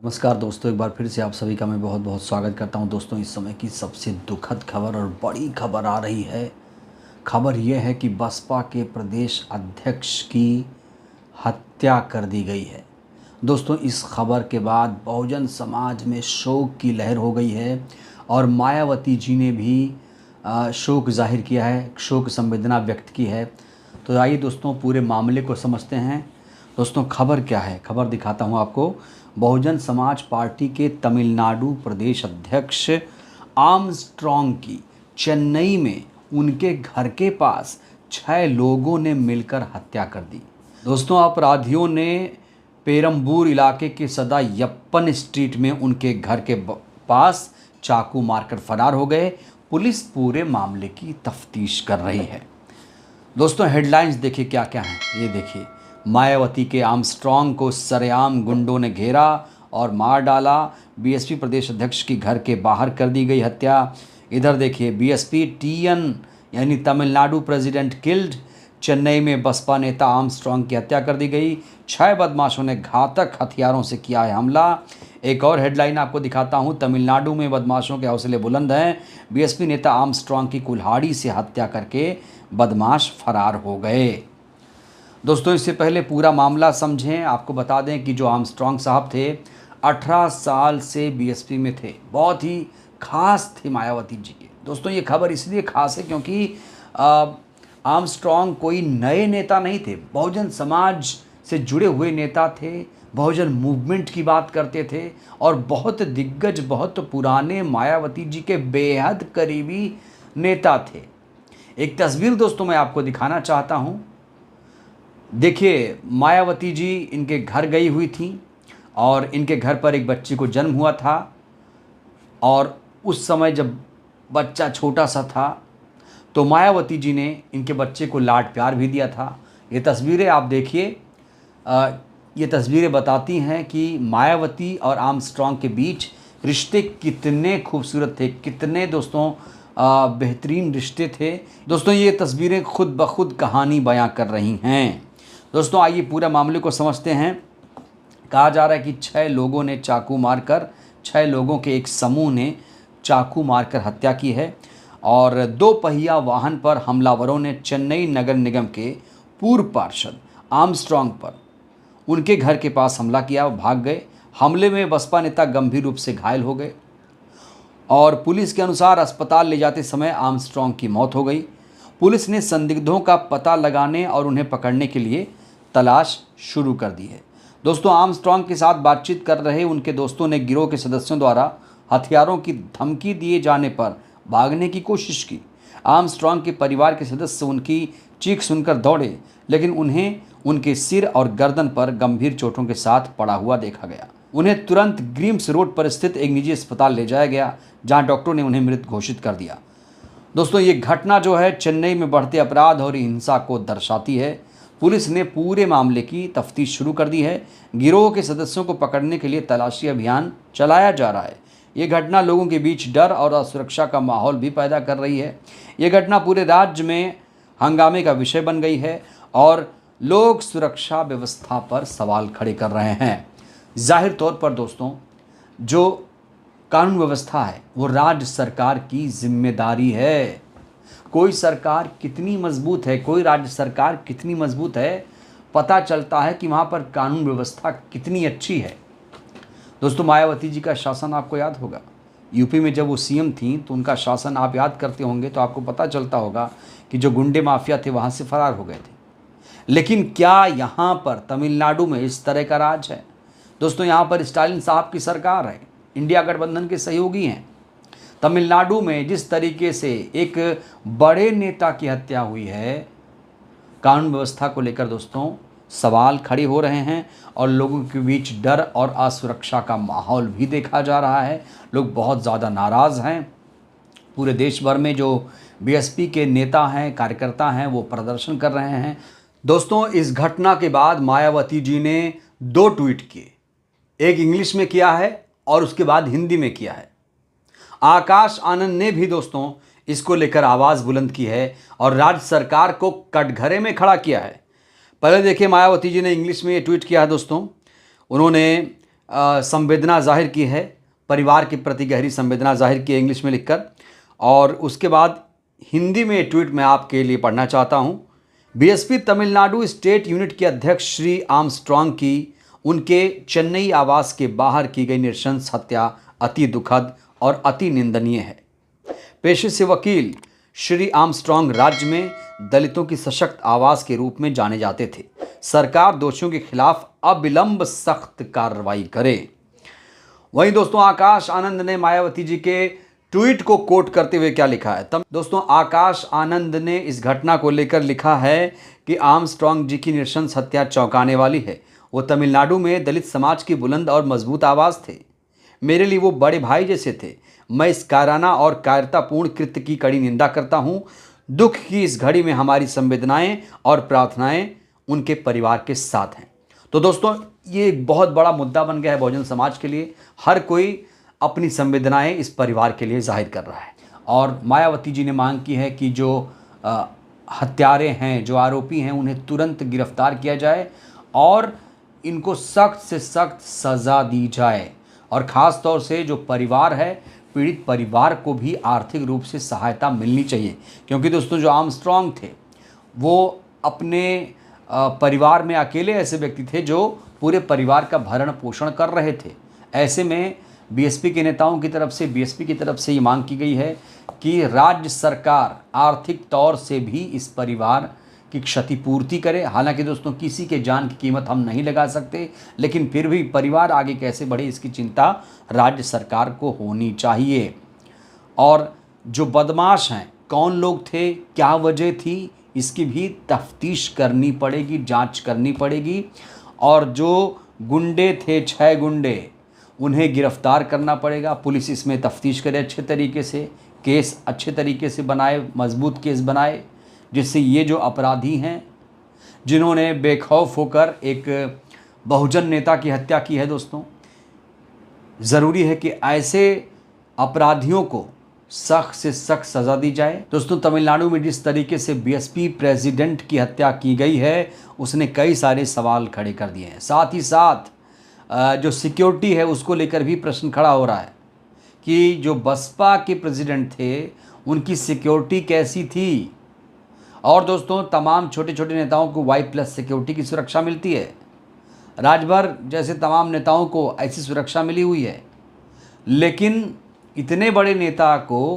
नमस्कार दोस्तों, एक बार फिर से आप सभी का मैं बहुत बहुत स्वागत करता हूं। दोस्तों, इस समय की सबसे दुखद खबर और बड़ी खबर आ रही है। खबर यह है कि बसपा के प्रदेश अध्यक्ष की हत्या कर दी गई है। दोस्तों, इस खबर के बाद बहुजन समाज में शोक की लहर हो गई है और मायावती जी ने भी शोक जाहिर किया है, शोक संवेदना व्यक्त की है। तो आइए दोस्तों, पूरे मामले को समझते हैं। दोस्तों, खबर क्या है, खबर दिखाता हूं आपको। बहुजन समाज पार्टी के तमिलनाडु प्रदेश अध्यक्ष आर्मस्ट्रॉन्ग की चेन्नई में उनके घर के पास 6 लोगों ने मिलकर हत्या कर दी। दोस्तों, अपराधियों ने पेरम्बूर इलाके के सदा यप्पन स्ट्रीट में उनके घर के पास चाकू मारकर फरार हो गए। पुलिस पूरे मामले की तफ्तीश कर रही है। दोस्तों, हेडलाइंस देखिए क्या क्या हैं, ये देखिए। मायावती के आर्मस्ट्रॉन्ग को सरेआम गुंडों ने घेरा और मार डाला। बीएसपी प्रदेश अध्यक्ष की घर के बाहर कर दी गई हत्या। इधर देखिए, बीएसपी टीएन यानी तमिलनाडु प्रेसिडेंट किल्ड। चेन्नई में बसपा नेता आर्मस्ट्रॉन्ग की हत्या कर दी गई। 6 बदमाशों ने घातक हथियारों से किया है हमला। एक और हेडलाइन आपको दिखाता हूं। तमिलनाडु में बदमाशों के हौसले बुलंद हैं। बीएसपी नेता आर्मस्ट्रॉन्ग की कुल्हाड़ी से हत्या करके बदमाश फरार हो गए। दोस्तों, इससे पहले पूरा मामला समझें। आपको बता दें कि जो आर्मस्ट्रॉन्ग साहब थे, 18 साल से बीएसपी में थे। बहुत ही खास थे मायावती जी के। दोस्तों, ये खबर इसलिए खास है क्योंकि आर्मस्ट्रॉन्ग कोई नए नेता नहीं थे, बहुजन समाज से जुड़े हुए नेता थे, बहुजन मूवमेंट की बात करते थे और बहुत दिग्गज, बहुत पुराने मायावती जी के बेहद करीबी नेता थे। एक तस्वीर दोस्तों मैं आपको दिखाना चाहता हूँ। देखिए, मायावती जी इनके घर गई हुई थी और इनके घर पर एक बच्चे को जन्म हुआ था और उस समय जब बच्चा छोटा सा था तो मायावती जी ने इनके बच्चे को लाड प्यार भी दिया था। ये तस्वीरें आप देखिए। ये तस्वीरें बताती हैं कि मायावती और आर्मस्ट्रॉन्ग के बीच रिश्ते कितने खूबसूरत थे, कितने दोस्तों बेहतरीन रिश्ते थे। दोस्तों, ये तस्वीरें खुद ब खुद कहानी बयां कर रही हैं। दोस्तों, आइए पूरा मामले को समझते हैं। कहा जा रहा है कि 6 लोगों ने चाकू मारकर, 6 लोगों के एक समूह ने चाकू मारकर हत्या की है और 2 पहिया वाहन पर हमलावरों ने चेन्नई नगर निगम के पूर्व पार्षद आर्मस्ट्रॉन्ग पर उनके घर के पास हमला किया और भाग गए। हमले में बसपा नेता गंभीर रूप से घायल हो गए और पुलिस के अनुसार अस्पताल ले जाते समय आर्मस्ट्रॉन्ग की मौत हो गई। पुलिस ने संदिग्धों का पता लगाने और उन्हें पकड़ने के लिए तलाश शुरू कर दी है। दोस्तों, आर्मस्ट्रॉन्ग के साथ बातचीत कर रहे उनके दोस्तों ने गिरोह के सदस्यों द्वारा हथियारों की धमकी दिए जाने पर भागने की कोशिश की। आर्मस्ट्रॉन्ग के परिवार के सदस्य उनकी चीख सुनकर दौड़े, लेकिन उन्हें उनके सिर और गर्दन पर गंभीर चोटों के साथ पड़ा हुआ देखा गया। उन्हें तुरंत ग्रीम्स रोड पर स्थित एक निजी अस्पताल ले जाया गया, जहां डॉक्टरों ने उन्हें मृत घोषित कर दिया। दोस्तों, ये घटना जो है चेन्नई में बढ़ते अपराध और हिंसा को दर्शाती है। पुलिस ने पूरे मामले की तफ्तीश शुरू कर दी है। गिरोह के सदस्यों को पकड़ने के लिए तलाशी अभियान चलाया जा रहा है। ये घटना लोगों के बीच डर और असुरक्षा का माहौल भी पैदा कर रही है। ये घटना पूरे राज्य में हंगामे का विषय बन गई है और लोग सुरक्षा व्यवस्था पर सवाल खड़े कर रहे हैं। जाहिर तौर पर दोस्तों, जो कानून व्यवस्था है वो राज्य सरकार की जिम्मेदारी है। कोई सरकार कितनी मजबूत है, कोई राज्य सरकार कितनी मजबूत है, पता चलता है कि वहाँ पर कानून व्यवस्था कितनी अच्छी है। दोस्तों, मायावती जी का शासन आपको याद होगा। यूपी में जब वो सीएम थी तो उनका शासन आप याद करते होंगे तो आपको पता चलता होगा कि जो गुंडे माफिया थे वहाँ से फरार हो गए थे। लेकिन क्या यहाँ पर तमिलनाडु में इस तरह का राज है? दोस्तों, यहाँ पर स्टालिन साहब की सरकार है, इंडिया गठबंधन के सहयोगी हैं। तमिलनाडु में जिस तरीके से एक बड़े नेता की हत्या हुई है, कानून व्यवस्था को लेकर दोस्तों सवाल खड़े हो रहे हैं और लोगों के बीच डर और असुरक्षा का माहौल भी देखा जा रहा है। लोग बहुत ज़्यादा नाराज़ हैं। पूरे देश भर में जो बीएसपी के नेता हैं, कार्यकर्ता हैं, वो प्रदर्शन कर रहे हैं। दोस्तों, इस घटना के बाद मायावती जी ने 2 ट्वीट किए। एक इंग्लिश में किया है और उसके बाद हिंदी में किया है। आकाश आनंद ने भी दोस्तों इसको लेकर आवाज़ बुलंद की है और राज्य सरकार को कटघरे में खड़ा किया है। पहले देखिए, मायावती जी ने इंग्लिश में ये ट्वीट किया है दोस्तों। उन्होंने संवेदना जाहिर की है, परिवार के प्रति गहरी संवेदना जाहिर की है इंग्लिश में लिखकर। और उसके बाद हिंदी में ये ट्वीट मैं आपके लिए पढ़ना चाहता हूँ। बीएसपी तमिलनाडु स्टेट यूनिट के अध्यक्ष श्री आर्मस्ट्रॉन्ग की उनके चेन्नई आवास के बाहर की गई नृशंस हत्या अति दुखद और अति निंदनीय है। पेशे से वकील श्री आर्मस्ट्रॉन्ग राज्य में दलितों की सशक्त आवाज़ के रूप में जाने जाते थे। सरकार दोषियों के खिलाफ अविलंब सख्त कार्रवाई करे। वहीं दोस्तों आकाश आनंद ने मायावती जी के ट्वीट को कोट करते हुए क्या लिखा है। दोस्तों आकाश आनंद ने इस घटना को लेकर लिखा है कि आर्मस्ट्रॉन्ग जी की नृशंस हत्या चौंकाने वाली है। वो तमिलनाडु में दलित समाज की बुलंद और मजबूत आवाज़ थे। मेरे लिए वो बड़े भाई जैसे थे। मैं इस कायराना और कायरतापूर्ण कृत्य की कड़ी निंदा करता हूँ। दुख की इस घड़ी में हमारी संवेदनाएं और प्रार्थनाएं उनके परिवार के साथ हैं। तो दोस्तों ये एक बहुत बड़ा मुद्दा बन गया है बहुजन समाज के लिए। हर कोई अपनी संवेदनाएं इस परिवार के लिए जाहिर कर रहा है। और मायावती जी ने मांग की है कि जो हत्यारे हैं, जो आरोपी हैं, उन्हें तुरंत गिरफ्तार किया जाए और इनको सख्त से सख्त सज़ा दी जाए। और ख़ास तौर से जो परिवार है, पीड़ित परिवार को भी आर्थिक रूप से सहायता मिलनी चाहिए। क्योंकि दोस्तों जो आर्मस्ट्रॉन्ग थे वो अपने परिवार में अकेले ऐसे व्यक्ति थे जो पूरे परिवार का भरण पोषण कर रहे थे। ऐसे में बीएसपी के नेताओं की तरफ से, बीएसपी की तरफ से ये मांग की गई है कि राज्य सरकार आर्थिक तौर से भी इस परिवार की क्षतिपूर्ति करे। हालांकि दोस्तों किसी के जान की कीमत हम नहीं लगा सकते, लेकिन फिर भी परिवार आगे कैसे बढ़े इसकी चिंता राज्य सरकार को होनी चाहिए। और जो बदमाश हैं, कौन लोग थे, क्या वजह थी, इसकी भी तफ्तीश करनी पड़ेगी, जांच करनी पड़ेगी। और जो गुंडे थे, 6 गुंडे, उन्हें गिरफ्तार करना पड़ेगा। पुलिस इसमें तफ्तीश करे अच्छे तरीके से, केस अच्छे तरीके से बनाए, मजबूत केस बनाए, जिससे ये जो अपराधी हैं जिन्होंने बेखौफ होकर एक बहुजन नेता की हत्या की है, दोस्तों ज़रूरी है कि ऐसे अपराधियों को सख्त से सख्त सज़ा दी जाए। दोस्तों तमिलनाडु में जिस तरीके से बीएसपी प्रेसिडेंट की हत्या की गई है उसने कई सारे सवाल खड़े कर दिए हैं। साथ ही साथ जो सिक्योरिटी है उसको लेकर भी प्रश्न खड़ा हो रहा है कि जो बसपा के प्रेसिडेंट थे उनकी सिक्योरिटी कैसी थी। और दोस्तों तमाम छोटे छोटे नेताओं को Y+ सिक्योरिटी की सुरक्षा मिलती है। राजभर जैसे तमाम नेताओं को ऐसी सुरक्षा मिली हुई है, लेकिन इतने बड़े नेता को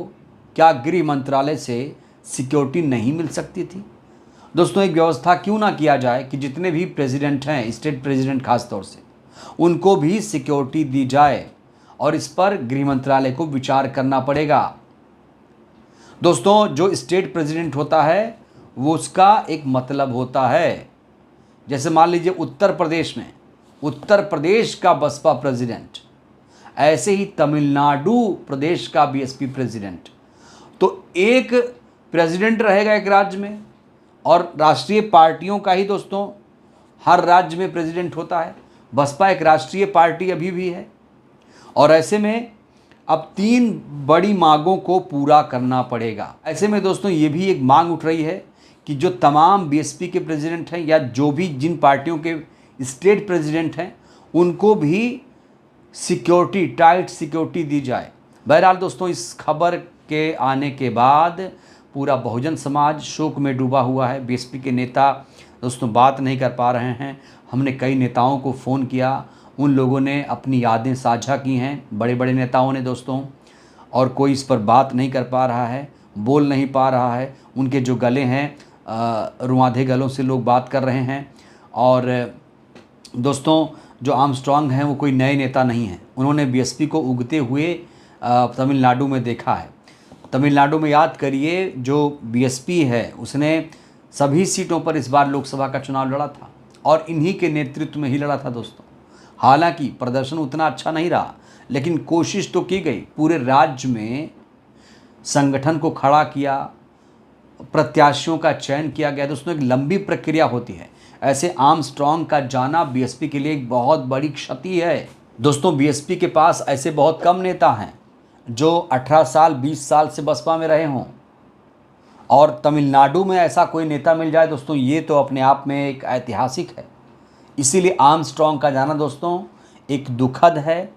क्या गृह मंत्रालय से सिक्योरिटी नहीं मिल सकती थी? दोस्तों एक व्यवस्था क्यों ना किया जाए कि जितने भी प्रेसिडेंट हैं, स्टेट प्रेसिडेंट खास तौर से, उनको भी सिक्योरिटी दी जाए। और इस पर गृह मंत्रालय को विचार करना पड़ेगा। दोस्तों जो स्टेट प्रेसिडेंट होता है वो उसका एक मतलब होता है। जैसे मान लीजिए उत्तर प्रदेश में उत्तर प्रदेश का बसपा प्रेसिडेंट, ऐसे ही तमिलनाडु प्रदेश का बीएसपी प्रेसिडेंट। तो एक प्रेसिडेंट रहेगा एक राज्य में, और राष्ट्रीय पार्टियों का ही दोस्तों हर राज्य में प्रेसिडेंट होता है। बसपा एक राष्ट्रीय पार्टी अभी भी है। और ऐसे में अब 3 बड़ी मांगों को पूरा करना पड़ेगा। ऐसे में दोस्तों ये भी एक मांग उठ रही है कि जो तमाम बीएसपी के प्रेसिडेंट हैं या जो भी जिन पार्टियों के स्टेट प्रेसिडेंट हैं उनको भी सिक्योरिटी, टाइट सिक्योरिटी दी जाए। बहरहाल दोस्तों इस खबर के आने के बाद पूरा बहुजन समाज शोक में डूबा हुआ है। बीएसपी के नेता दोस्तों बात नहीं कर पा रहे हैं। हमने कई नेताओं को फ़ोन किया, उन लोगों ने अपनी यादें साझा की हैं, बड़े बड़े नेताओं ने दोस्तों, और कोई इस पर बात नहीं कर पा रहा है, बोल नहीं पा रहा है। उनके जो गले हैं रुआधे गलों से लोग बात कर रहे हैं। और दोस्तों जो आर्मस्ट्रॉन्ग हैं वो कोई नए नेता नहीं हैं। उन्होंने बीएसपी को उगते हुए तमिलनाडु में देखा है। तमिलनाडु में याद करिए जो बीएसपी है उसने सभी सीटों पर इस बार लोकसभा का चुनाव लड़ा था और इन्हीं के नेतृत्व में ही लड़ा था दोस्तों। हालांकि प्रदर्शन उतना अच्छा नहीं रहा, लेकिन कोशिश तो की गई। पूरे राज्य में संगठन को खड़ा किया, प्रत्याशियों का चयन किया गया। दोस्तों एक लंबी प्रक्रिया होती है। ऐसे आर्मस्ट्रॉन्ग का जाना बीएसपी के लिए एक बहुत बड़ी क्षति है। दोस्तों बीएसपी के पास ऐसे बहुत कम नेता हैं जो 18 साल 20 साल से बसपा में रहे हों, और तमिलनाडु में ऐसा कोई नेता मिल जाए दोस्तों ये तो अपने आप में एक ऐतिहासिक है। इसीलिए आर्मस्ट्रॉन्ग का जाना दोस्तों एक दुखद है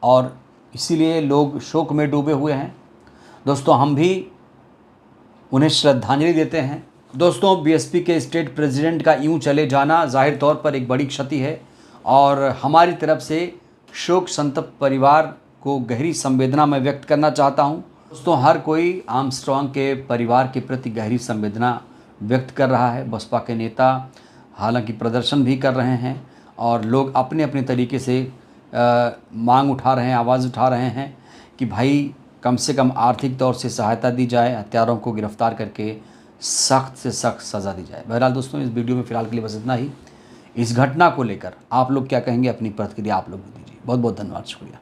और इसीलिए लोग शोक में डूबे हुए हैं। दोस्तों, हम भी उन्हें श्रद्धांजलि देते हैं। दोस्तों, बीएसपी के स्टेट प्रेसिडेंट का यूं चले जाना जाहिर तौर पर एक बड़ी क्षति है और हमारी तरफ से शोक संतप्त परिवार को गहरी संवेदना मैं व्यक्त करना चाहता हूं। दोस्तों, हर कोई आर्मस्ट्रॉन्ग के परिवार के प्रति गहरी संवेदना व्यक्त कर रहा है। बसपा के नेता हालांकि प्रदर्शन भी कर रहे हैं और लोग अपने अपने तरीके से मांग उठा रहे हैं, आवाज़ उठा रहे हैं कि भाई कम से कम आर्थिक तौर से सहायता दी जाए, हत्यारों को गिरफ्तार करके सख्त से सख्त सज़ा दी जाए। बहरहाल दोस्तों, इस वीडियो में फ़िलहाल के लिए बस इतना ही। इस घटना को लेकर आप लोग क्या कहेंगे, अपनी प्रतिक्रिया आप लोग भी दीजिए। बहुत बहुत धन्यवाद, शुक्रिया।